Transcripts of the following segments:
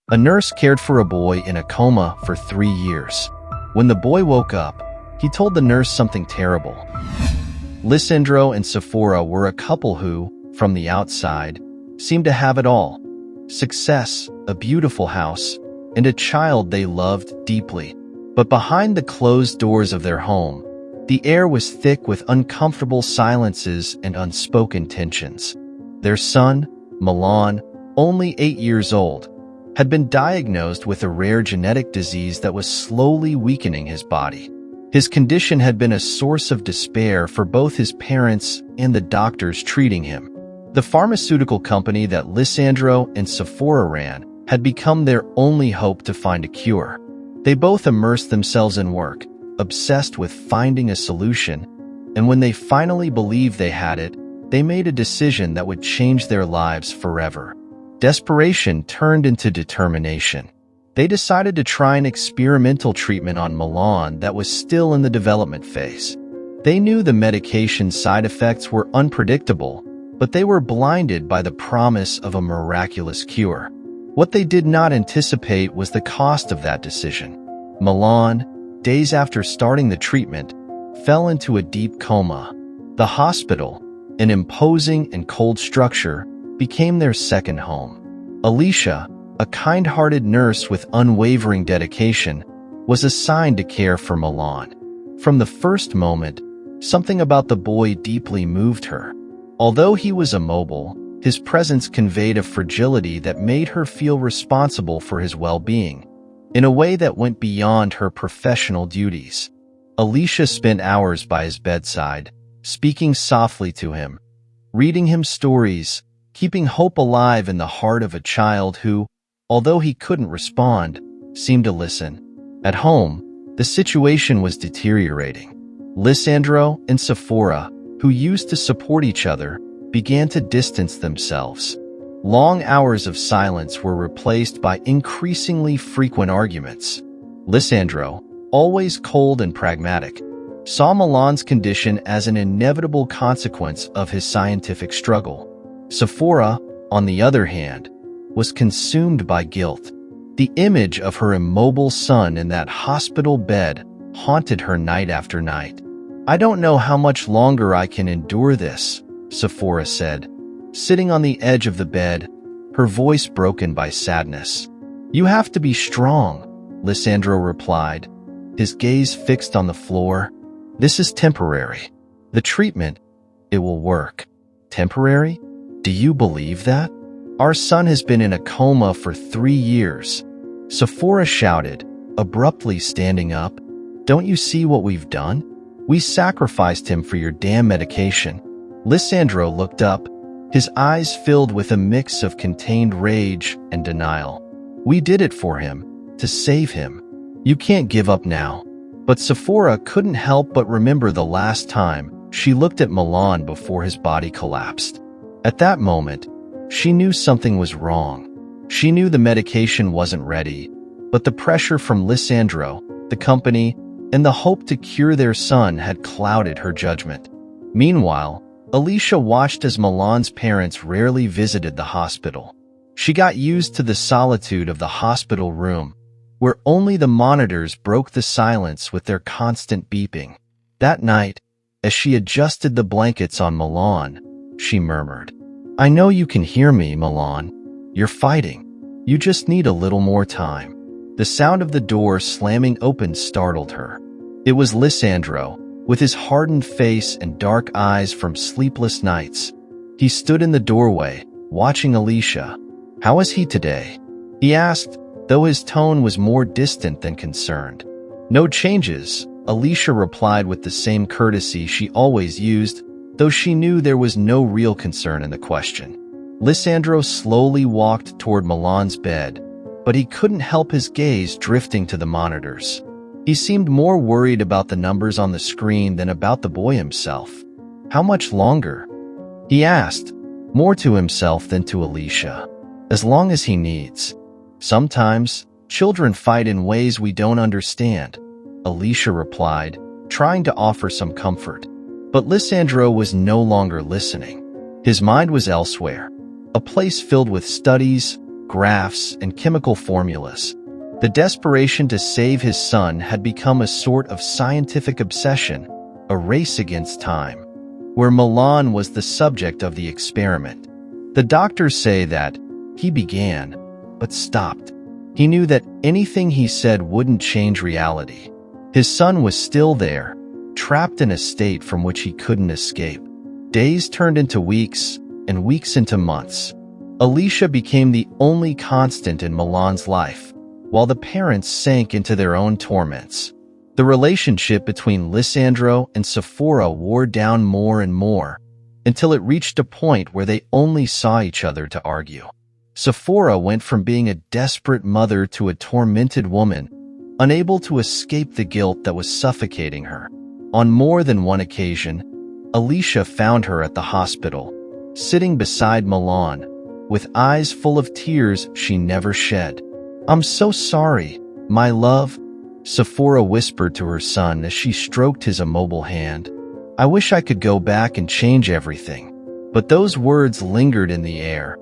A nurse cared for a boy in a coma for 3 years. When the boy woke up, he told the nurse something terrible. Lisandro and Sephora were a couple who, from the outside, seemed to have it all: success, a beautiful house, and a child they loved deeply. But behind the closed doors of their home, the air was thick with uncomfortable silences and unspoken tensions. Their son, Milan, only 8 years old, had been diagnosed with a rare genetic disease that was slowly weakening his body. His condition had been a source of despair for both his parents and the doctors treating him. The pharmaceutical company that Lisandro and Sephora ran had become their only hope to find a cure. They both immersed themselves in work, obsessed with finding a solution, and when they finally believed they had it, they made a decision that would change their lives forever. Desperation turned into determination. They decided to try an experimental treatment on Milan that was still in the development phase. They knew the medication's side effects were unpredictable, but they were blinded by the promise of a miraculous cure. What they did not anticipate was the cost of that decision. Milan, days after starting the treatment, fell into a deep coma. The hospital, an imposing and cold structure, became their second home. Alicia, a kind-hearted nurse with unwavering dedication, was assigned to care for Milan. From the first moment, something about the boy deeply moved her. Although he was immobile, his presence conveyed a fragility that made her feel responsible for his well-being, in a way that went beyond her professional duties. Alicia spent hours by his bedside, speaking softly to him, reading him stories, keeping hope alive in the heart of a child who, although he couldn't respond, seemed to listen. At home, the situation was deteriorating. Lisandro and Sephora, who used to support each other, began to distance themselves. Long hours of silence were replaced by increasingly frequent arguments. Lisandro, always cold and pragmatic, saw Milan's condition as an inevitable consequence of his scientific struggle. Sephora, on the other hand, was consumed by guilt. The image of her immobile son in that hospital bed haunted her night after night. "I don't know how much longer I can endure this," Sephora said, sitting on the edge of the bed, her voice broken by sadness. "You have to be strong," Lisandro replied, his gaze fixed on the floor. "This is temporary. The treatment, it will work." "Temporary? Do you believe that? Our son has been in a coma for 3 years." Sephora shouted, abruptly standing up. "Don't you see what we've done? We sacrificed him for your damn medication." Lisandro looked up, his eyes filled with a mix of contained rage and denial. "We did it for him, to save him. You can't give up now." But Sephora couldn't help but remember the last time she looked at Milan before his body collapsed. At that moment, she knew something was wrong. She knew the medication wasn't ready, but the pressure from Lisandro, the company, and the hope to cure their son had clouded her judgment. Meanwhile, Alicia watched as Milan's parents rarely visited the hospital. She got used to the solitude of the hospital room, where only the monitors broke the silence with their constant beeping. That night, as she adjusted the blankets on Milan, she murmured, "I know you can hear me, Milan. You're fighting. You just need a little more time." The sound of the door slamming open startled her. It was Lisandro, with his hardened face and dark eyes from sleepless nights. He stood in the doorway, watching Alicia. "How is he today?" he asked, though his tone was more distant than concerned. "No changes," Alicia replied with the same courtesy she always used, though she knew there was no real concern in the question. Lisandro slowly walked toward Milan's bed, but he couldn't help his gaze drifting to the monitors. He seemed more worried about the numbers on the screen than about the boy himself. "How much longer?" he asked, more to himself than to Alicia. "As long as he needs. Sometimes, children fight in ways we don't understand," Alicia replied, trying to offer some comfort. But Lisandro was no longer listening. His mind was elsewhere, a place filled with studies, graphs, and chemical formulas. The desperation to save his son had become a sort of scientific obsession, a race against time, where Milan was the subject of the experiment. The doctors say that he began, but stopped. He knew that anything he said wouldn't change reality. His son was still there, trapped in a state from which he couldn't escape. Days turned into weeks, and weeks into months. Alicia became the only constant in Milan's life, while the parents sank into their own torments. The relationship between Lisandro and Sephora wore down more and more, until it reached a point where they only saw each other to argue. Sephora went from being a desperate mother to a tormented woman, unable to escape the guilt that was suffocating her. On more than one occasion, Alicia found her at the hospital, sitting beside Milan, with eyes full of tears she never shed. "I'm so sorry, my love," Sephora whispered to her son as she stroked his immobile hand. "I wish I could go back and change everything." But those words lingered in the air,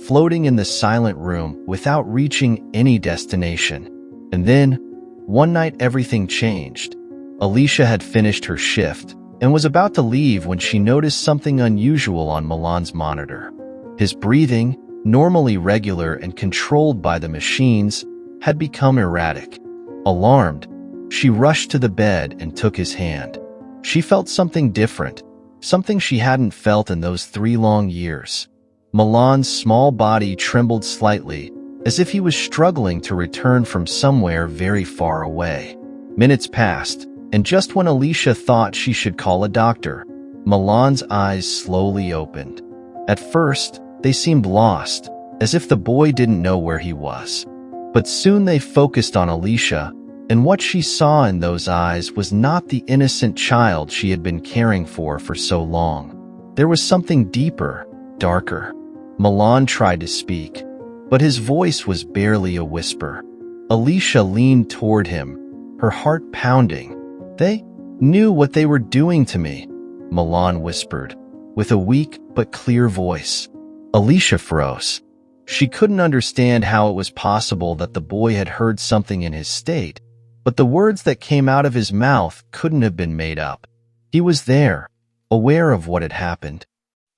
floating in the silent room without reaching any destination. And then, one night everything changed. Alicia had finished her shift and was about to leave when she noticed something unusual on Milan's monitor. His breathing, normally regular and controlled by the machines, had become erratic. Alarmed, she rushed to the bed and took his hand. She felt something different, something she hadn't felt in those 3 long years. Milan's small body trembled slightly, as if he was struggling to return from somewhere very far away. Minutes passed, and just when Alicia thought she should call a doctor, Milan's eyes slowly opened. At first, they seemed lost, as if the boy didn't know where he was. But soon they focused on Alicia, and what she saw in those eyes was not the innocent child she had been caring for so long. There was something deeper, darker. Milan tried to speak, but his voice was barely a whisper. Alicia leaned toward him, her heart pounding. "They knew what they were doing to me," Milan whispered, with a weak but clear voice. Alicia froze. She couldn't understand how it was possible that the boy had heard something in his state, but the words that came out of his mouth couldn't have been made up. He was there, aware of what had happened.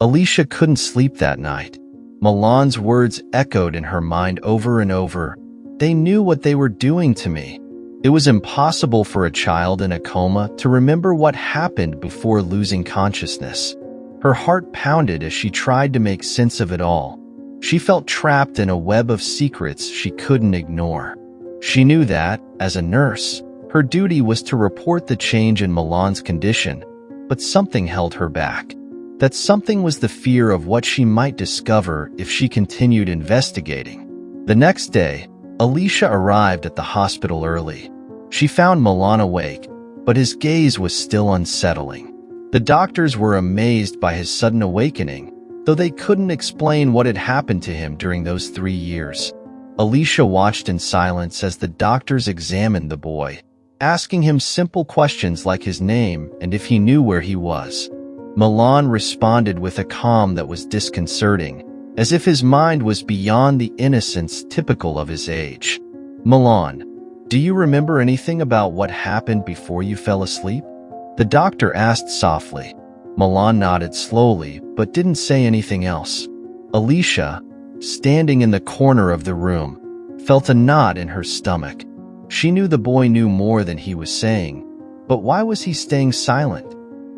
Alicia couldn't sleep that night. Milan's words echoed in her mind over and over. "They knew what they were doing to me." It was impossible for a child in a coma to remember what happened before losing consciousness. Her heart pounded as she tried to make sense of it all. She felt trapped in a web of secrets she couldn't ignore. She knew that, as a nurse, her duty was to report the change in Milan's condition, but something held her back. That something was the fear of what she might discover if she continued investigating. The next day, Alicia arrived at the hospital early. She found Milan awake, but his gaze was still unsettling. The doctors were amazed by his sudden awakening, though they couldn't explain what had happened to him during those 3 years. Alicia watched in silence as the doctors examined the boy, asking him simple questions like his name and if he knew where he was. Milan responded with a calm that was disconcerting, as if his mind was beyond the innocence typical of his age. "Milan, do you remember anything about what happened before you fell asleep?" the doctor asked softly. Milan nodded slowly, but didn't say anything else. Alicia, standing in the corner of the room, felt a knot in her stomach. She knew the boy knew more than he was saying, but why was he staying silent?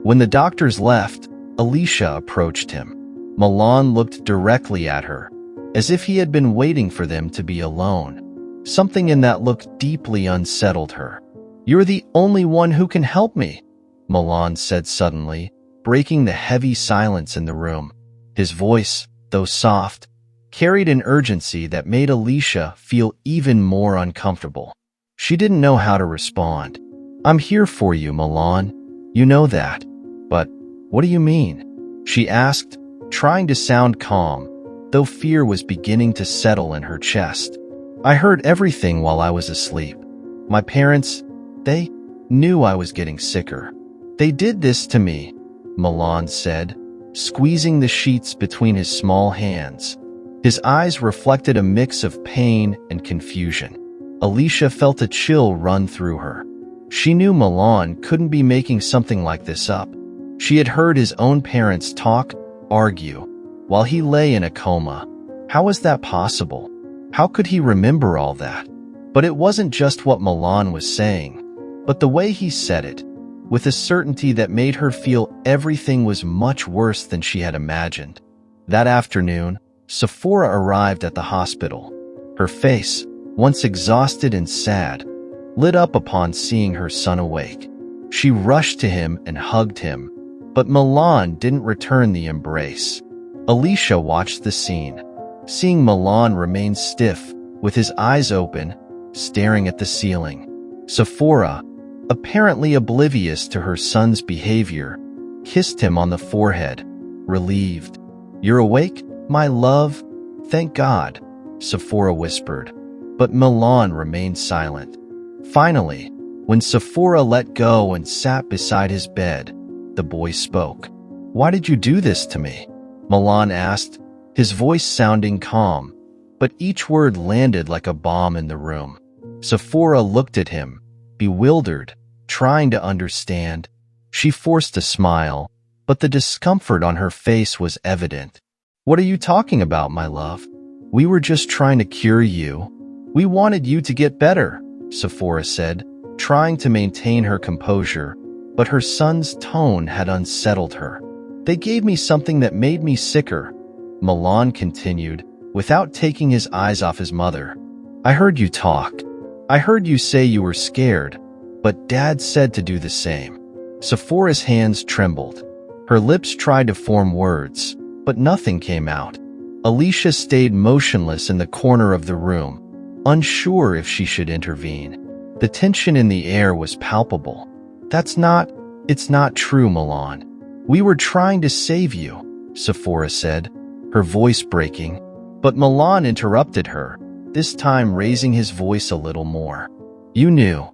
When the doctors left, Alicia approached him. Milan looked directly at her, as if he had been waiting for them to be alone. Something in that look deeply unsettled her. "You're the only one who can help me," Milan said suddenly, breaking the heavy silence in the room. His voice, though soft, carried an urgency that made Alicia feel even more uncomfortable. She didn't know how to respond. "I'm here for you, Milan. You know that. But what do you mean?" she asked, trying to sound calm, though fear was beginning to settle in her chest. "I heard everything while I was asleep. My parents, they knew I was getting sicker. They did this to me," Milan said, squeezing the sheets between his small hands. His eyes reflected a mix of pain and confusion. Alicia felt a chill run through her. She knew Milan couldn't be making something like this up. She had heard his own parents talk, argue, while he lay in a coma. How was that possible? How could he remember all that? But it wasn't just what Milan was saying, but the way he said it, with a certainty that made her feel everything was much worse than she had imagined. That afternoon, Sephora arrived at the hospital. Her face, once exhausted and sad, lit up upon seeing her son awake. She rushed to him and hugged him, but Milan didn't return the embrace. Alicia watched the scene, seeing Milan remain stiff, with his eyes open, staring at the ceiling. Sephora, apparently oblivious to her son's behavior, kissed him on the forehead, relieved. "You're awake, my love? Thank God," Sephora whispered. But Milan remained silent. Finally, when Sephora let go and sat beside his bed, the boy spoke. "Why did you do this to me?" Milan asked, his voice sounding calm, but each word landed like a bomb in the room. Sephora looked at him, bewildered, trying to understand. She forced a smile, but the discomfort on her face was evident. "What are you talking about, my love? We were just trying to cure you. We wanted you to get better," Sephora said, trying to maintain her composure, but her son's tone had unsettled her. "They gave me something that made me sicker," Milan continued, without taking his eyes off his mother. "I heard you talk. I heard you say you were scared, but Dad said to do the same." Sephora's hands trembled. Her lips tried to form words, but nothing came out. Alicia stayed motionless in the corner of the room, unsure if she should intervene. The tension in the air was palpable. It's not true, Milan. We were trying to save you," Sephora said, her voice breaking. But Milan interrupted her, this time raising his voice a little more. "You knew.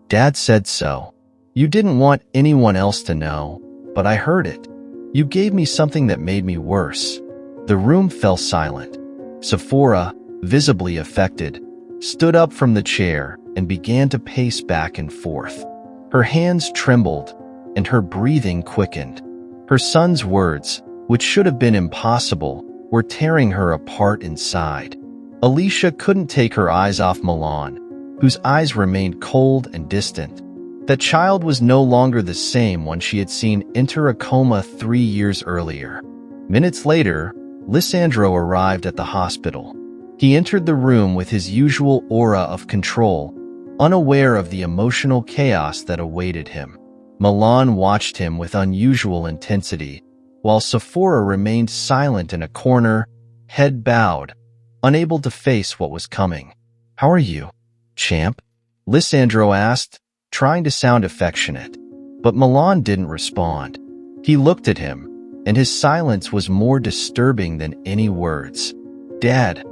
Dad said so. You didn't want anyone else to know, but I heard it. You gave me something that made me worse." The room fell silent. Sephora, visibly affected, stood up from the chair and began to pace back and forth. Her hands trembled, and her breathing quickened. Her son's words, which should have been impossible, were tearing her apart inside. Alicia couldn't take her eyes off Milan, whose eyes remained cold and distant. That child was no longer the same one she had seen enter a coma 3 years earlier. Minutes later, Lissandro arrived at the hospital. He entered the room with his usual aura of control, unaware of the emotional chaos that awaited him. Milan watched him with unusual intensity, while Sephora remained silent in a corner, head bowed, unable to face what was coming. "How are you, champ?" Lissandro asked, trying to sound affectionate. But Milan didn't respond. He looked at him, and his silence was more disturbing than any words. "Dad,"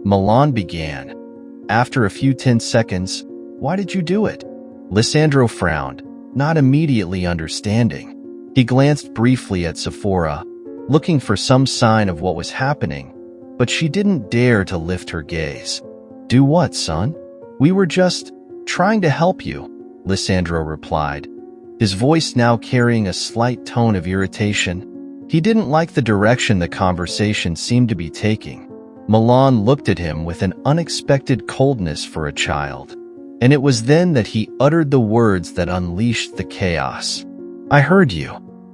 Milan began. After a few tense seconds, "Why did you do it?" Lissandro frowned, not immediately understanding. He glanced briefly at Sephora, looking for some sign of what was happening, but she didn't dare to lift her gaze. "Do what, son?" "We were just trying to help you," Lissandro replied, his voice now carrying a slight tone of irritation. He didn't like the direction the conversation seemed to be taking. Milan looked at him with an unexpected coldness for a child, and it was then that he uttered the words that unleashed the chaos. "I heard you.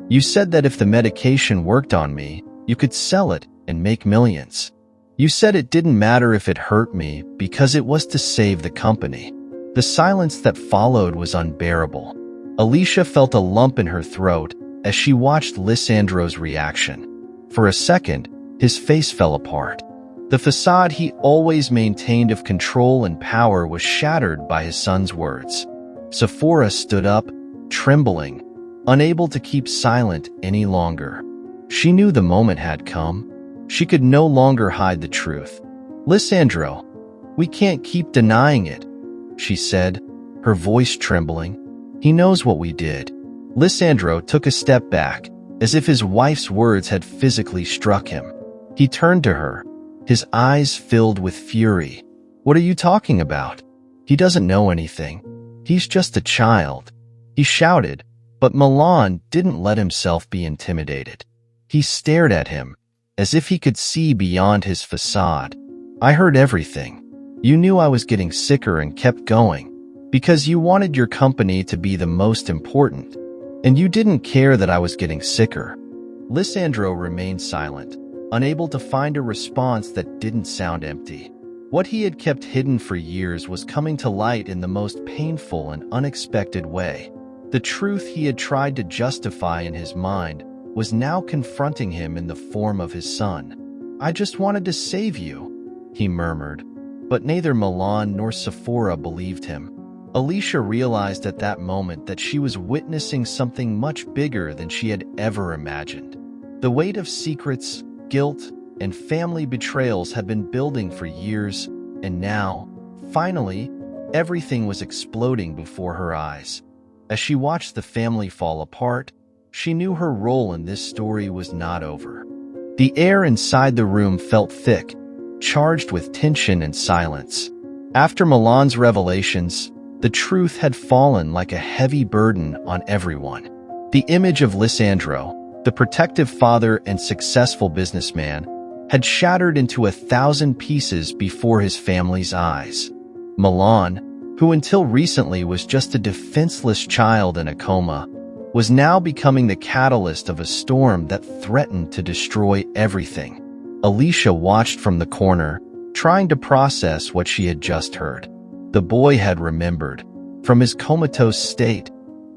You said that if the medication worked on me, you could sell it and make millions. You said it didn't matter if it hurt me because it was to save the company." The silence that followed was unbearable. Alicia felt a lump in her throat as she watched Lissandro's reaction. For a second, his face fell apart. The facade he always maintained of control and power was shattered by his son's words. Sephora stood up, trembling, unable to keep silent any longer. She knew the moment had come. She could no longer hide the truth. "Lissandro, we can't keep denying it," she said, her voice trembling. "He knows what we did." Lissandro took a step back, as if his wife's words had physically struck him. He turned to her, his eyes filled with fury. "What are you talking about? He doesn't know anything. He's just a child," he shouted, but Milan didn't let himself be intimidated. He stared at him, as if he could see beyond his facade. "I heard everything. You knew I was getting sicker and kept going, because you wanted your company to be the most important, and you didn't care that I was getting sicker." Lissandro remained silent, unable to find a response that didn't sound empty. What he had kept hidden for years was coming to light in the most painful and unexpected way. The truth he had tried to justify in his mind was now confronting him in the form of his son. "I just wanted to save you," he murmured, but neither Milan nor Sephora believed him. Alicia realized at that moment that she was witnessing something much bigger than she had ever imagined. The weight of secrets, guilt, and family betrayals had been building for years, and now, finally, everything was exploding before her eyes. As she watched the family fall apart, she knew her role in this story was not over. The air inside the room felt thick, charged with tension and silence. After Milan's revelations, the truth had fallen like a heavy burden on everyone. The image of Lissandro, the protective father and successful businessman, had shattered into 1,000 pieces before his family's eyes. Milan, who until recently was just a defenseless child in a coma, was now becoming the catalyst of a storm that threatened to destroy everything. Alicia watched from the corner, trying to process what she had just heard. The boy had remembered, from his comatose state,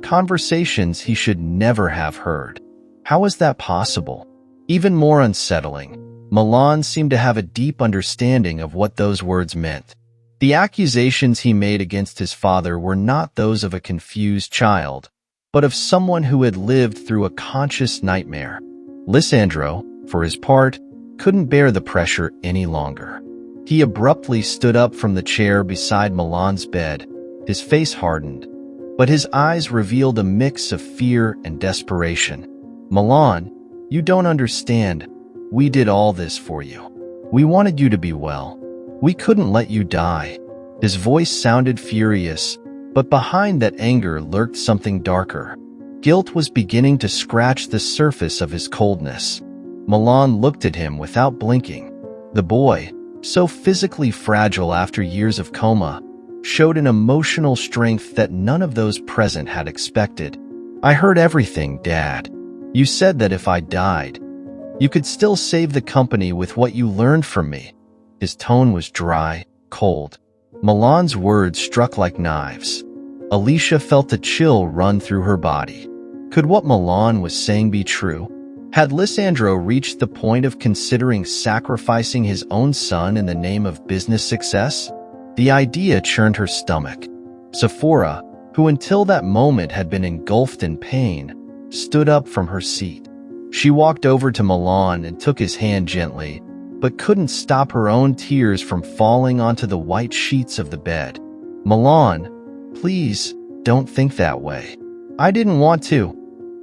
conversations he should never have heard. How was that possible? Even more unsettling, Milan seemed to have a deep understanding of what those words meant. The accusations he made against his father were not those of a confused child, but of someone who had lived through a conscious nightmare. Lissandro, for his part, couldn't bear the pressure any longer. He abruptly stood up from the chair beside Milan's bed, his face hardened, but his eyes revealed a mix of fear and desperation. "Milan, you don't understand. We did all this for you. We wanted you to be well. We couldn't let you die." His voice sounded furious, but behind that anger lurked something darker. Guilt was beginning to scratch the surface of his coldness. Milan looked at him without blinking. The boy, so physically fragile after years of coma, showed an emotional strength that none of those present had expected. "I heard everything, Dad. You said that if I died, you could still save the company with what you learned from me." His tone was dry, cold. Milan's words struck like knives. Alicia felt a chill run through her body. Could what Milan was saying be true? Had Lissandro reached the point of considering sacrificing his own son in the name of business success? The idea churned her stomach. Sephora, who until that moment had been engulfed in pain, stood up from her seat. She walked over to Milan and took his hand gently, but couldn't stop her own tears from falling onto the white sheets of the bed. "Milan, please, don't think that way. I didn't want to."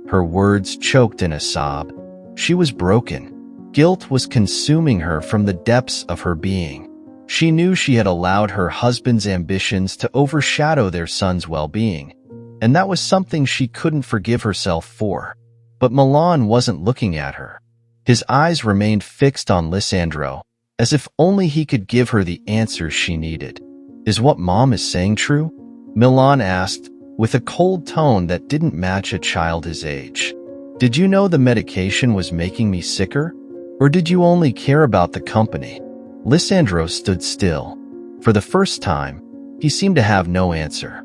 Her words choked in a sob. She was broken. Guilt was consuming her from the depths of her being. She knew she had allowed her husband's ambitions to overshadow their son's well-being, and that was something she couldn't forgive herself for. But Milan wasn't looking at her. His eyes remained fixed on Lissandro, as if only he could give her the answers she needed. "Is what Mom is saying true?" Milan asked, with a cold tone that didn't match a child his age. "Did you know the medication was making me sicker? Or did you only care about the company?" Lissandro stood still. For the first time, he seemed to have no answer.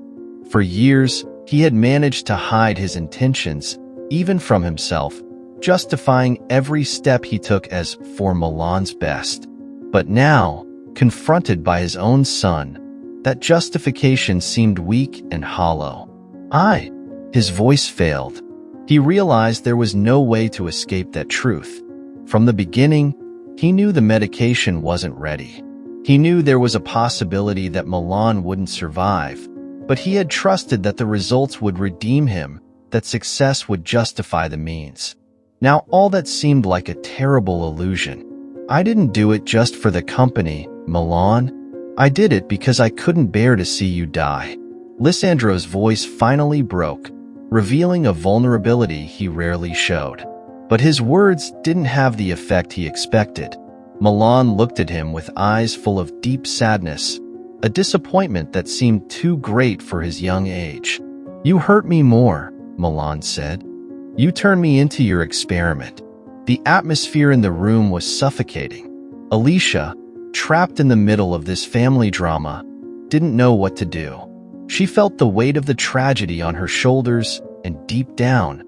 For years, he had managed to hide his intentions, even from himself, justifying every step he took as for Milan's best. But now, confronted by his own son, that justification seemed weak and hollow. His voice failed. He realized there was no way to escape that truth. From the beginning, he knew the medication wasn't ready. He knew there was a possibility that Milan wouldn't survive, but he had trusted that the results would redeem him, that success would justify the means. Now all that seemed like a terrible illusion. I didn't do it just for the company, Milan. I did it because I couldn't bear to see you die. Lissandro's voice finally broke, revealing a vulnerability he rarely showed. But his words didn't have the effect he expected. Milan looked at him with eyes full of deep sadness, a disappointment that seemed too great for his young age. You hurt me more, Milan said. You turned me into your experiment. The atmosphere in the room was suffocating. Alicia, trapped in the middle of this family drama, didn't know what to do. She felt the weight of the tragedy on her shoulders, and deep down,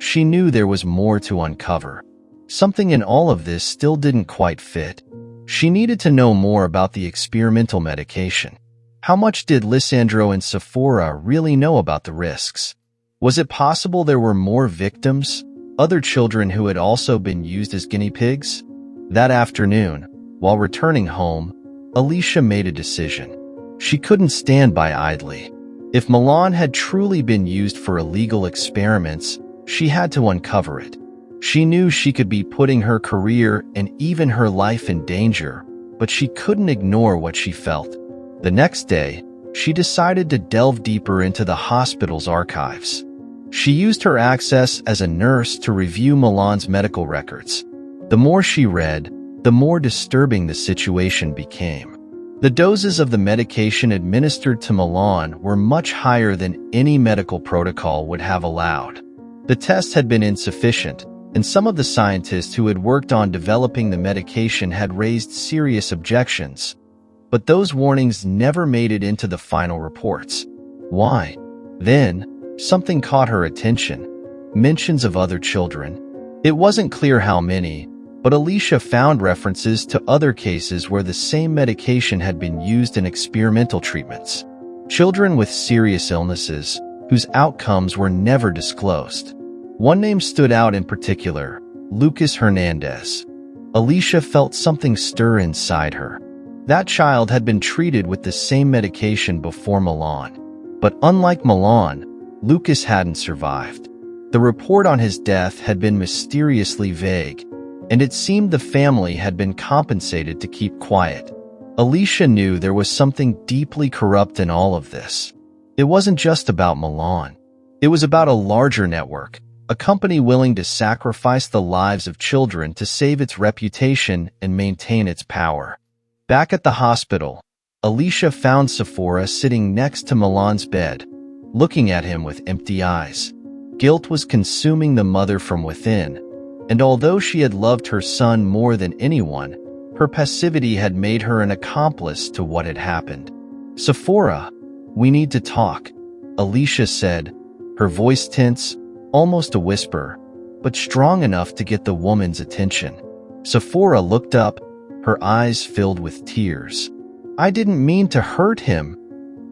she knew there was more to uncover. Something in all of this still didn't quite fit. She needed to know more about the experimental medication. How much did Lissandro and Sephora really know about the risks? Was it possible there were more victims, other children who had also been used as guinea pigs? That afternoon, while returning home, Alicia made a decision. She couldn't stand by idly. If Milan had truly been used for illegal experiments, she had to uncover it. She knew she could be putting her career and even her life in danger, but she couldn't ignore what she felt. The next day, she decided to delve deeper into the hospital's archives. She used her access as a nurse to review Milan's medical records. The more she read, the more disturbing the situation became. The doses of the medication administered to Milan were much higher than any medical protocol would have allowed. The tests had been insufficient, and some of the scientists who had worked on developing the medication had raised serious objections. But those warnings never made it into the final reports. Why? Then, something caught her attention. Mentions of other children. It wasn't clear how many, but Alicia found references to other cases where the same medication had been used in experimental treatments. Children with serious illnesses, whose outcomes were never disclosed. One name stood out in particular, Lucas Hernandez. Alicia felt something stir inside her. That child had been treated with the same medication before Milan. But unlike Milan, Lucas hadn't survived. The report on his death had been mysteriously vague, and it seemed the family had been compensated to keep quiet. Alicia knew there was something deeply corrupt in all of this. It wasn't just about Milan. It was about a larger network, a company willing to sacrifice the lives of children to save its reputation and maintain its power. Back at the hospital, Alicia found Sephora sitting next to Milan's bed, looking at him with empty eyes. Guilt was consuming the mother from within, and although she had loved her son more than anyone, her passivity had made her an accomplice to what had happened. Sephora, we need to talk, Alicia said, her voice tense, almost a whisper, but strong enough to get the woman's attention. Sephora looked up, her eyes filled with tears. I didn't mean to hurt him,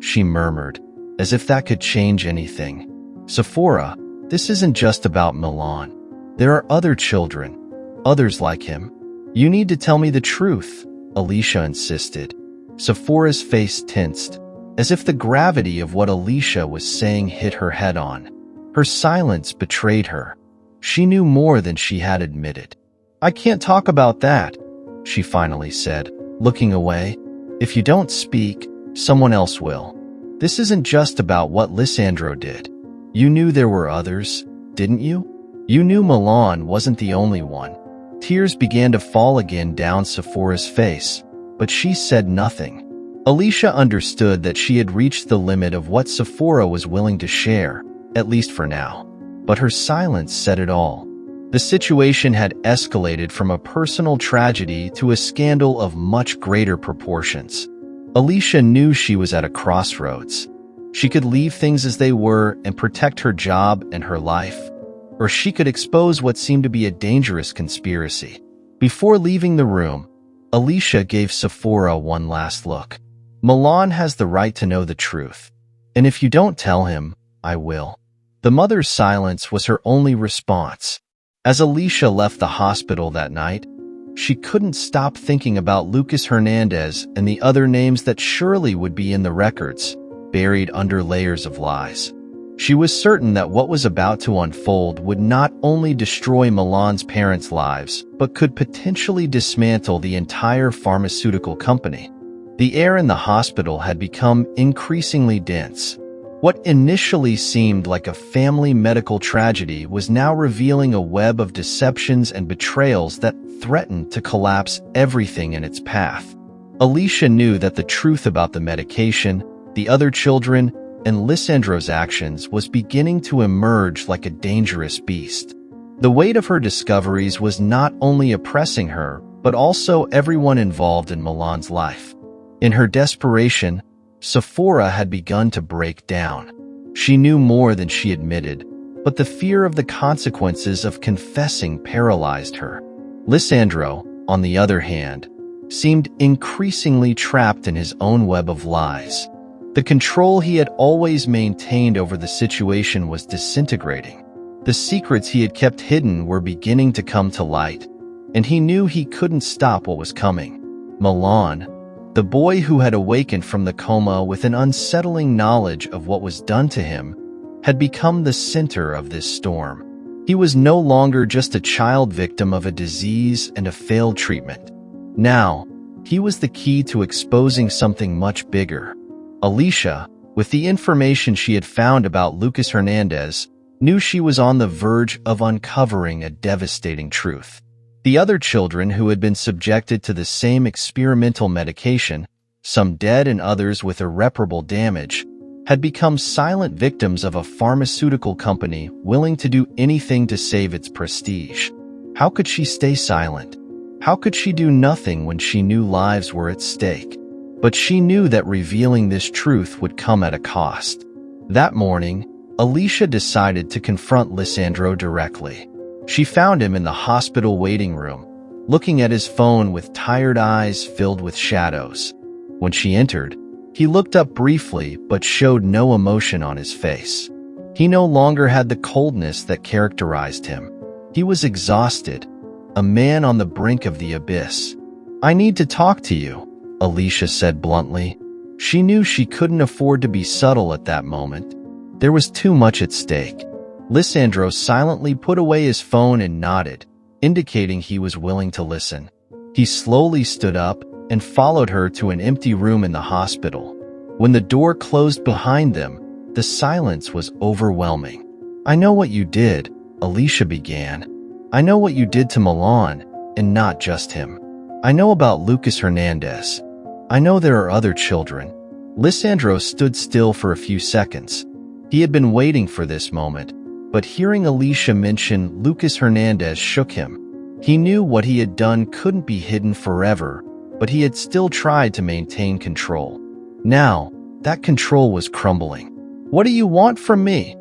she murmured, as if that could change anything. Sephora, this isn't just about Milan. There are other children, others like him. You need to tell me the truth, Alicia insisted. Sephora's face tensed, as if the gravity of what Alicia was saying hit her head on. Her silence betrayed her. She knew more than she had admitted. I can't talk about that, she finally said, looking away. If you don't speak, someone else will. This isn't just about what Lissandro did. You knew there were others, didn't you? You knew Milan wasn't the only one. Tears began to fall again down Sephora's face, but she said nothing. Alicia understood that she had reached the limit of what Sephora was willing to share, at least for now. But her silence said it all. The situation had escalated from a personal tragedy to a scandal of much greater proportions. Alicia knew she was at a crossroads. She could leave things as they were and protect her job and her life, or she could expose what seemed to be a dangerous conspiracy. Before leaving the room, Alicia gave Sephora one last look. Milan has the right to know the truth, and if you don't tell him, I will. The mother's silence was her only response. As Alicia left the hospital that night, she couldn't stop thinking about Lucas Hernandez and the other names that surely would be in the records, buried under layers of lies. She was certain that what was about to unfold would not only destroy Milan's parents' lives, but could potentially dismantle the entire pharmaceutical company. The air in the hospital had become increasingly dense. What initially seemed like a family medical tragedy was now revealing a web of deceptions and betrayals that threatened to collapse everything in its path. Alicia knew that the truth about the medication, the other children, and Lissandro's actions was beginning to emerge like a dangerous beast. The weight of her discoveries was not only oppressing her, but also everyone involved in Milan's life. In her desperation, Sephora had begun to break down. She knew more than she admitted, but the fear of the consequences of confessing paralyzed her. Lissandro, on the other hand, seemed increasingly trapped in his own web of lies. The control he had always maintained over the situation was disintegrating. The secrets he had kept hidden were beginning to come to light, and he knew he couldn't stop what was coming. Milan, the boy who had awakened from the coma with an unsettling knowledge of what was done to him, had become the center of this storm. He was no longer just a child victim of a disease and a failed treatment. Now, he was the key to exposing something much bigger. Alicia, with the information she had found about Lucas Hernandez, knew she was on the verge of uncovering a devastating truth. The other children who had been subjected to the same experimental medication, some dead and others with irreparable damage, had become silent victims of a pharmaceutical company willing to do anything to save its prestige. How could she stay silent? How could she do nothing when she knew lives were at stake? But she knew that revealing this truth would come at a cost. That morning, Alicia decided to confront Lissandro directly. She found him in the hospital waiting room, looking at his phone with tired eyes filled with shadows. When she entered, he looked up briefly but showed no emotion on his face. He no longer had the coldness that characterized him. He was exhausted, a man on the brink of the abyss. "I need to talk to you," Alicia said bluntly. She knew she couldn't afford to be subtle at that moment. There was too much at stake. Lissandro silently put away his phone and nodded, indicating he was willing to listen. He slowly stood up and followed her to an empty room in the hospital. When the door closed behind them, the silence was overwhelming. "I know what you did," Alicia began. "I know what you did to Milan, and not just him. I know about Lucas Hernandez. I know there are other children." Lissandro stood still for a few seconds. He had been waiting for this moment, but hearing Alicia mention Lucas Hernandez shook him. He knew what he had done couldn't be hidden forever, but he had still tried to maintain control. Now, that control was crumbling. "What do you want from me?"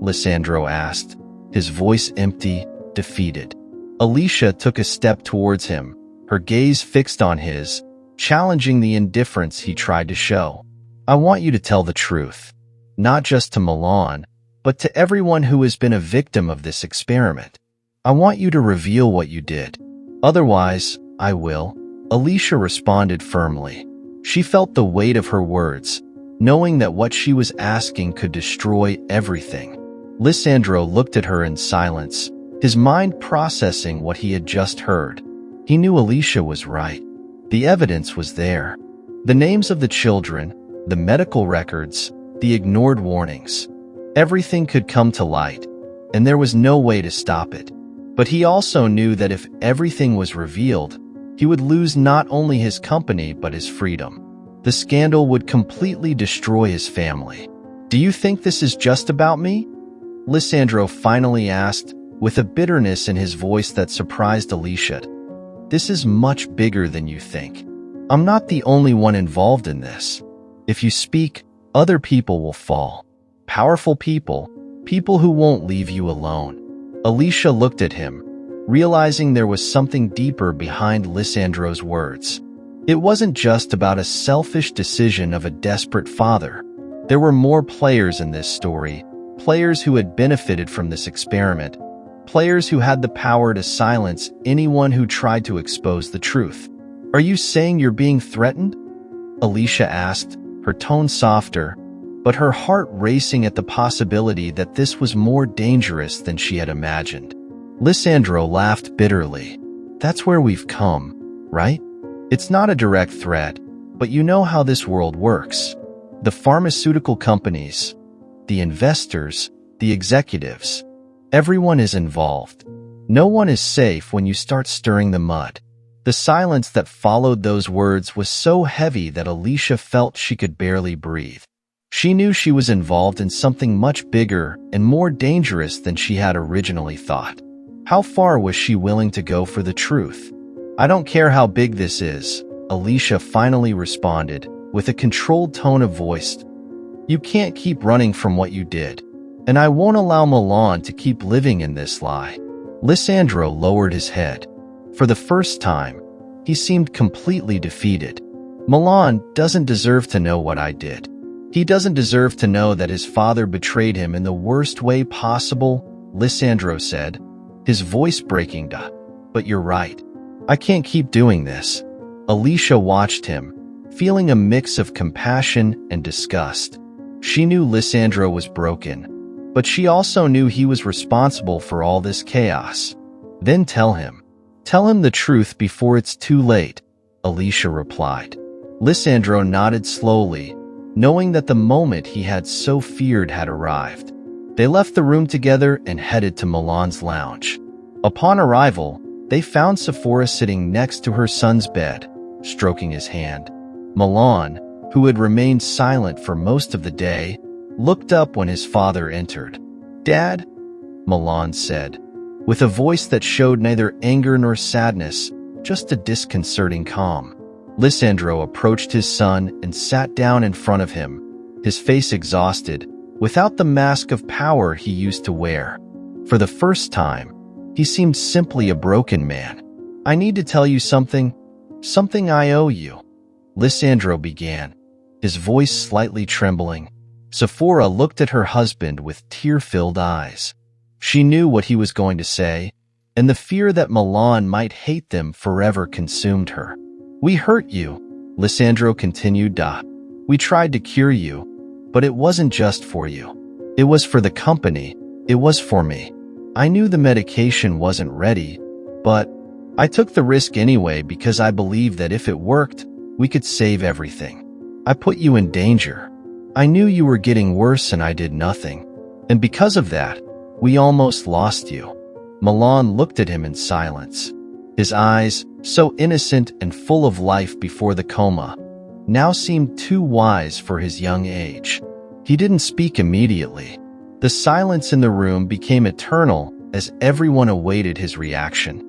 Lissandro asked, his voice empty, defeated. Alicia took a step towards him, her gaze fixed on his, challenging the indifference he tried to show. "I want you to tell the truth, not just to Milan, but to everyone who has been a victim of this experiment. I want you to reveal what you did. Otherwise, I will," Alicia responded firmly. She felt the weight of her words, knowing that what she was asking could destroy everything. Lissandro looked at her in silence, his mind processing what he had just heard. He knew Alicia was right. The evidence was there. The names of the children, the medical records, the ignored warnings. Everything could come to light, and there was no way to stop it. But he also knew that if everything was revealed, he would lose not only his company but his freedom. The scandal would completely destroy his family. "Do you think this is just about me?" Lissandro finally asked, with a bitterness in his voice that surprised Alicia. "This is much bigger than you think. I'm not the only one involved in this. If you speak, other people will fall. Powerful people, people who won't leave you alone." Alicia looked at him, realizing there was something deeper behind Lissandro's words. It wasn't just about a selfish decision of a desperate father. There were more players in this story, players who had benefited from this experiment, players who had the power to silence anyone who tried to expose the truth. "Are you saying you're being threatened?" Alicia asked, her tone softer, but her heart racing at the possibility that this was more dangerous than she had imagined. Lysandro laughed bitterly. That's where we've come, right? It's not a direct threat, but you know how this world works. The pharmaceutical companies, the investors, the executives, everyone is involved. No one is safe when you start stirring the mud. The silence that followed those words was so heavy that Alicia felt she could barely breathe. She knew she was involved in something much bigger and more dangerous than she had originally thought. How far was she willing to go for the truth? I don't care how big this is, Alicia finally responded, with a controlled tone of voice. You can't keep running from what you did, and I won't allow Milan to keep living in this lie. Lysandro lowered his head. For the first time, he seemed completely defeated. Milan doesn't deserve to know what I did. He doesn't deserve to know that his father betrayed him in the worst way possible, Lysandro said, his voice breaking down. But you're right. I can't keep doing this. Alicia watched him, feeling a mix of compassion and disgust. She knew Lysandro was broken, but she also knew he was responsible for all this chaos. Then tell him. Tell him the truth before it's too late, Alicia replied. Lysandro nodded slowly, knowing that the moment he had so feared had arrived. They left the room together and headed to Milan's lounge. Upon arrival, they found Sephora sitting next to her son's bed, stroking his hand. Milan, who had remained silent for most of the day, looked up when his father entered. "Dad?" Milan said, with a voice that showed neither anger nor sadness, just a disconcerting calm. Lysandro approached his son and sat down in front of him, his face exhausted, without the mask of power he used to wear. For the first time, he seemed simply a broken man. "I need to tell you something I owe you," Lysandro began, his voice slightly trembling. Sephora looked at her husband with tear-filled eyes. She knew what he was going to say, and the fear that Milan might hate them forever consumed her. "We hurt you," Lysandro continued. "We tried to cure you, but it wasn't just for you. It was for the company. It was for me. I knew the medication wasn't ready, but I took the risk anyway because I believed that if it worked, we could save everything. I put you in danger. I knew you were getting worse and I did nothing. And because of that, we almost lost you." Milan looked at him in silence. His eyes, so innocent and full of life before the coma, now seemed too wise for his young age. He didn't speak immediately. The silence in the room became eternal as everyone awaited his reaction.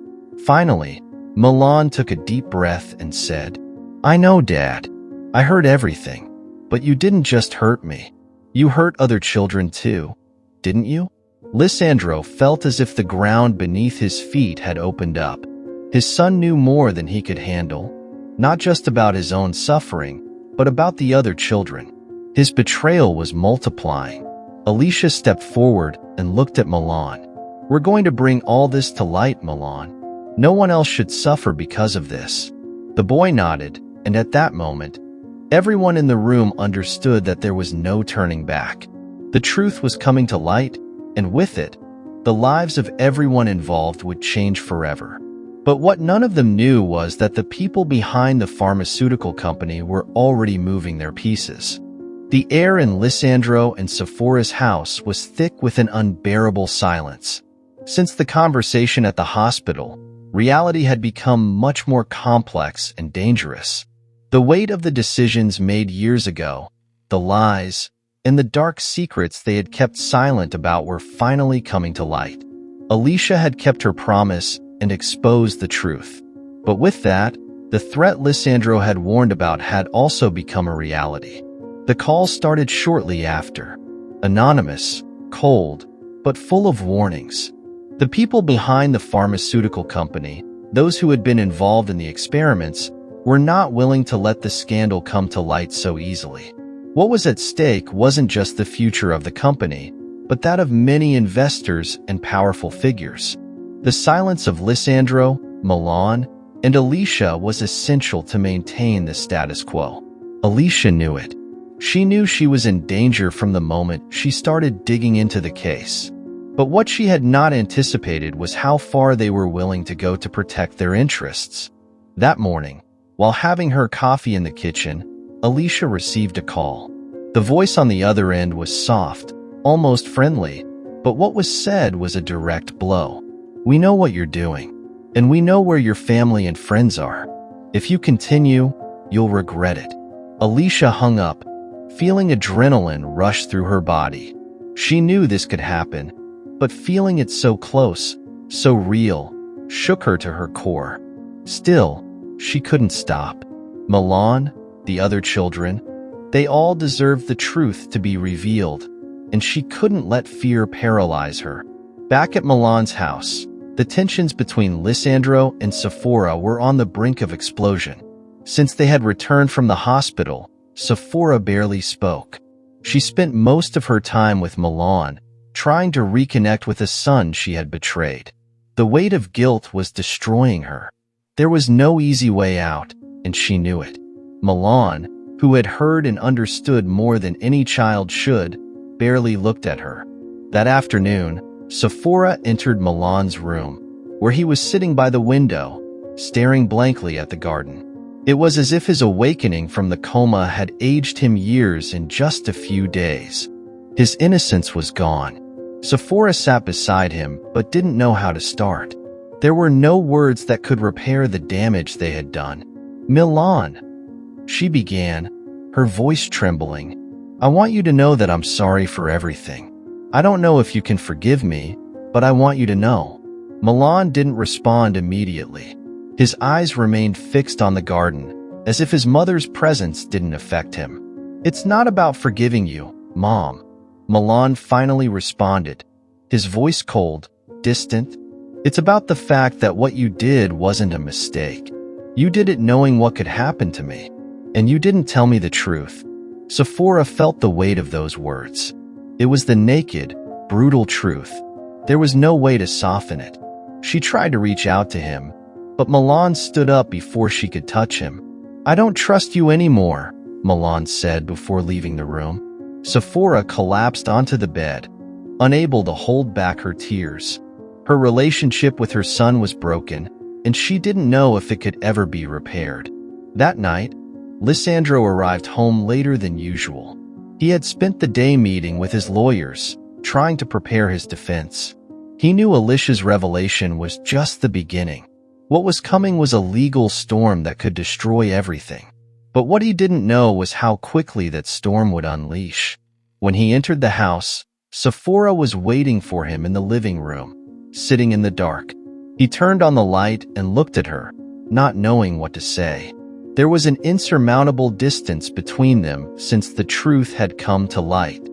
Finally, Milan took a deep breath and said, "I know, Dad. I heard everything. But you didn't just hurt me. You hurt other children too, didn't you?" Lysandro felt as if the ground beneath his feet had opened up. His son knew more than he could handle, not just about his own suffering, but about the other children. His betrayal was multiplying. Alicia stepped forward and looked at Milan. "We're going to bring all this to light, Milan. No one else should suffer because of this." The boy nodded, and at that moment, everyone in the room understood that there was no turning back. The truth was coming to light, and with it, the lives of everyone involved would change forever. But what none of them knew was that the people behind the pharmaceutical company were already moving their pieces. The air in Lysandro and Sephora's house was thick with an unbearable silence. Since the conversation at the hospital, reality had become much more complex and dangerous. The weight of the decisions made years ago, the lies, and the dark secrets they had kept silent about were finally coming to light. Alicia had kept her promise and exposed the truth. But with that, the threat Lysandro had warned about had also become a reality. The call started shortly after. Anonymous, cold, but full of warnings. The people behind the pharmaceutical company, those who had been involved in the experiments, were not willing to let the scandal come to light so easily. What was at stake wasn't just the future of the company, but that of many investors and powerful figures. The silence of Lysandro, Milan, and Alicia was essential to maintain the status quo. Alicia knew it. She knew she was in danger from the moment she started digging into the case. But what she had not anticipated was how far they were willing to go to protect their interests. That morning, while having her coffee in the kitchen, Alicia received a call. The voice on the other end was soft, almost friendly, but what was said was a direct blow. "We know what you're doing, and we know where your family and friends are. If you continue, you'll regret it." Alicia hung up, feeling adrenaline rush through her body. She knew this could happen, but feeling it so close, so real, shook her to her core. Still, she couldn't stop. Milan, the other children, they all deserved the truth to be revealed, and she couldn't let fear paralyze her. Back at Milan's house, the tensions between Lisandro and Sephora were on the brink of explosion. Since they had returned from the hospital, Sephora barely spoke. She spent most of her time with Milan, trying to reconnect with a son she had betrayed. The weight of guilt was destroying her. There was no easy way out, and she knew it. Milan, who had heard and understood more than any child should, barely looked at her. That afternoon, Sephora entered Milan's room, where he was sitting by the window, staring blankly at the garden. It was as if his awakening from the coma had aged him years in just a few days. His innocence was gone. Sephora sat beside him but didn't know how to start. There were no words that could repair the damage they had done. "Milan," she began, her voice trembling. "I want you to know that I'm sorry for everything. I don't know if you can forgive me, but I want you to know." Milan didn't respond immediately. His eyes remained fixed on the garden, as if his mother's presence didn't affect him. "It's not about forgiving you, Mom," Milan finally responded, his voice cold, distant. "It's about the fact that what you did wasn't a mistake. You did it knowing what could happen to me, and you didn't tell me the truth." Sephora felt the weight of those words. It was the naked, brutal truth. There was no way to soften it. She tried to reach out to him, but Milan stood up before she could touch him. "I don't trust you anymore," Milan said before leaving the room. Sephora collapsed onto the bed, unable to hold back her tears. Her relationship with her son was broken, and she didn't know if it could ever be repaired. That night, Lisandro arrived home later than usual. He had spent the day meeting with his lawyers, trying to prepare his defense. He knew Alicia's revelation was just the beginning. What was coming was a legal storm that could destroy everything. But what he didn't know was how quickly that storm would unleash. When he entered the house, Sephora was waiting for him in the living room, sitting in the dark. He turned on the light and looked at her, not knowing what to say. There was an insurmountable distance between them since the truth had come to light.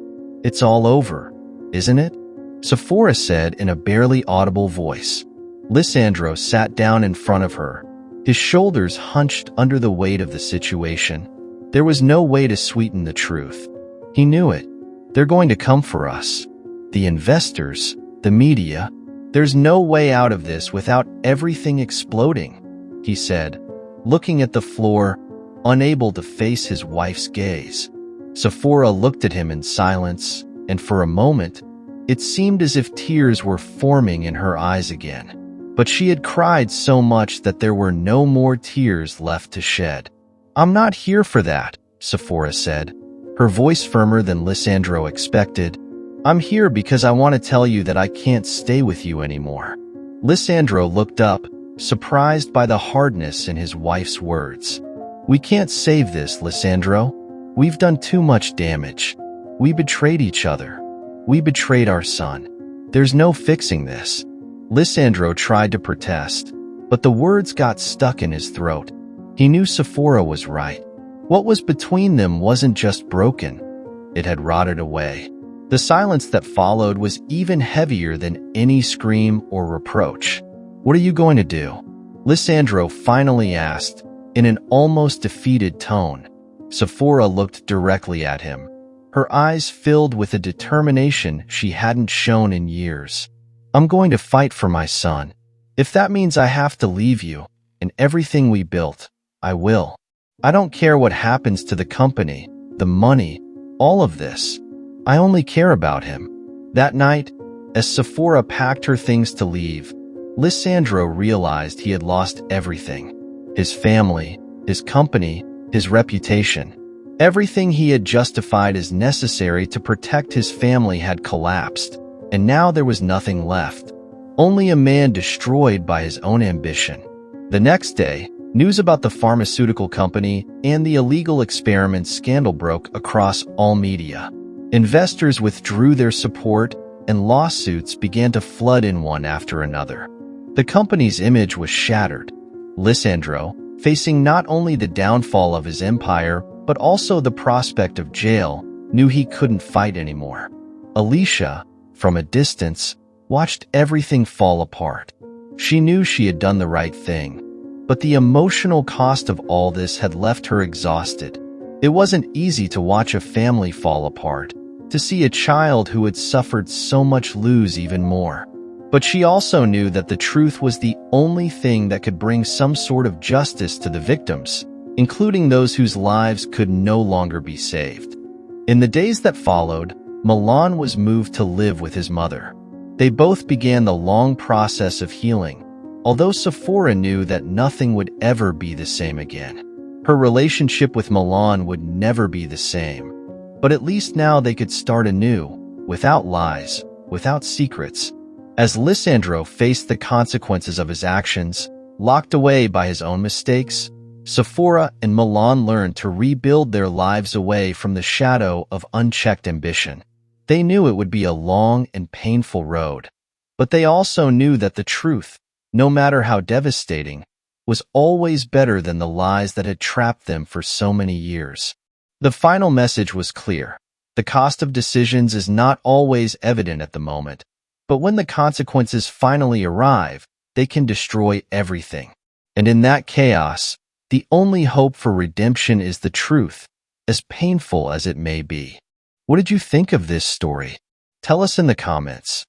"It's all over, isn't it?" Sephora said in a barely audible voice. Lisandro sat down in front of her, his shoulders hunched under the weight of the situation. There was no way to sweeten the truth. He knew it. "They're going to come for us. The investors, the media. There's no way out of this without everything exploding," he said, looking at the floor, unable to face his wife's gaze. Sephora looked at him in silence, and for a moment, it seemed as if tears were forming in her eyes again. But she had cried so much that there were no more tears left to shed. "I'm not here for that," Sephora said, her voice firmer than Lisandro expected. "I'm here because I want to tell you that I can't stay with you anymore." Lisandro looked up, surprised by the hardness in his wife's words. "We can't save this, Lisandro. We've done too much damage. We betrayed each other. We betrayed our son. There's no fixing this." Lisandro tried to protest, but the words got stuck in his throat. He knew Sephora was right. What was between them wasn't just broken. It had rotted away. The silence that followed was even heavier than any scream or reproach. "What are you going to do?" Lisandro finally asked, in an almost defeated tone. Sephora looked directly at him, her eyes filled with a determination she hadn't shown in years. "I'm going to fight for my son. If that means I have to leave you and everything we built, I will. I don't care what happens to the company, the money, all of this. I only care about him. That night, as Sephora packed her things to leave, Lissandro realized he had lost everything. His family, his company, his reputation. Everything he had justified as necessary to protect his family had collapsed, and now there was nothing left. Only a man destroyed by his own ambition. The next day, news about the pharmaceutical company and the illegal experiment scandal broke across all media. Investors withdrew their support, and lawsuits began to flood in one after another. The company's image was shattered. Lissandro, facing not only the downfall of his empire, but also the prospect of jail, knew he couldn't fight anymore. Alicia, from a distance, watched everything fall apart. She knew she had done the right thing, but the emotional cost of all this had left her exhausted. It wasn't easy to watch a family fall apart, to see a child who had suffered so much lose even more. But she also knew that the truth was the only thing that could bring some sort of justice to the victims, including those whose lives could no longer be saved. In the days that followed, Milan was moved to live with his mother. They both began the long process of healing, although Sephora knew that nothing would ever be the same again. Her relationship with Milan would never be the same, but at least now they could start anew, without lies, without secrets. As Lissandro faced the consequences of his actions, locked away by his own mistakes, Sephora and Milan learned to rebuild their lives away from the shadow of unchecked ambition. They knew it would be a long and painful road, but they also knew that the truth, no matter how devastating, was always better than the lies that had trapped them for so many years. The final message was clear. The cost of decisions is not always evident at the moment, but when the consequences finally arrive, they can destroy everything. And in that chaos, the only hope for redemption is the truth, as painful as it may be. What did you think of this story? Tell us in the comments.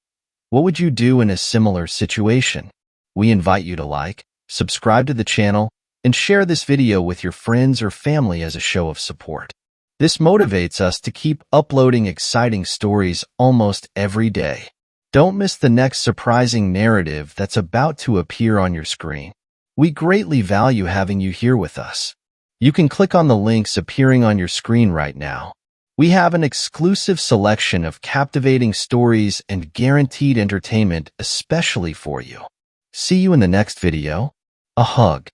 What would you do in a similar situation? We invite you to like, subscribe to the channel, and share this video with your friends or family as a show of support. This motivates us to keep uploading exciting stories almost every day. Don't miss the next surprising narrative that's about to appear on your screen. We greatly value having you here with us. You can click on the links appearing on your screen right now. We have an exclusive selection of captivating stories and guaranteed entertainment especially for you. See you in the next video. A hug.